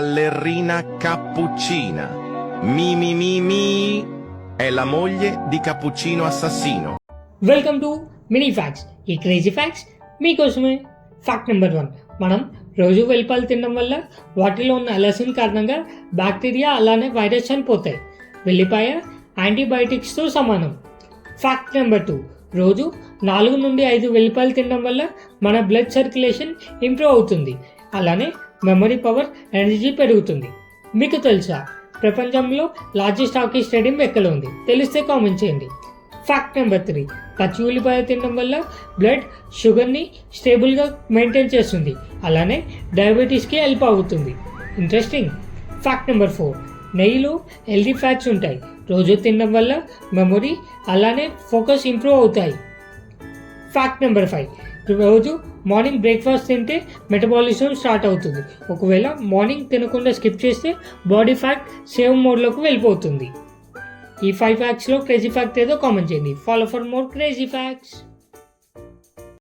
ballerina cappuccina. Mi mi mi mi è la moglie di Cappuccino Assassino. Welcome to mini facts. ఈ crazy facts మీకోసమే. Fact number 1, మనం రోజు వెల్లిపాయలు తినడం వల్ల వాటిలో ఉన్న అలసిన్ కారణంగా బ్యాక్టీరియా అలానే వైరస్ చనిపోతాయి. వెల్లిపాయ యాంటీబయాటిక్స్తో సమానం. ఫ్యాక్ట్ నెంబర్ 2, రోజు 4 నుండి 5 వెల్లిపాయలు తినడం వల్ల మన బ్లడ్ సర్క్యులేషన్ ఇంప్రూవ్ అవుతుంది. అలానే మెమరీ పవర్, ఎనర్జీ పెరుగుతుంది. మీకు తెలుసా ప్రపంచంలో లార్జెస్ట్ హాకీ స్టేడియం ఎక్కడ ఉంది? తెలిస్తే కామెంట్ చేయండి. ఫ్యాక్ట్ నెంబర్ 3, పచ్చి ఉల్లిపాయ తినడం వల్ల బ్లడ్ షుగర్ని స్టేబుల్గా మెయింటైన్ చేస్తుంది. అలానే డయాబెటీస్కి హెల్ప్ అవుతుంది. ఇంట్రెస్టింగ్. ఫ్యాక్ట్ నెంబర్ 4, నెయ్యిలో హెల్దీ ఫ్యాట్స్ ఉంటాయి. రోజు తినడం వల్ల మెమొరీ అలానే ఫోకస్ ఇంప్రూవ్ అవుతాయి. ఫ్యాక్ట్ నెంబర్ 5, రోజు మార్నింగ్ బ్రేక్ఫాస్ట్ తింటే మెటబాలిజం స్టార్ట్ అవుతుంది. ఒకవేళ మార్నింగ్ తినకుండా స్కిప్ చేస్తే బాడీ ఫ్యాట్ సేవ్ మోడ్లోకి వెళ్ళిపోతుంది. ఈ 5 ఫ్యాక్ట్స్లో క్రేజీ ఫ్యాక్ట్ ఏదో కామెంట్ చేయండి. Follow for more crazy facts.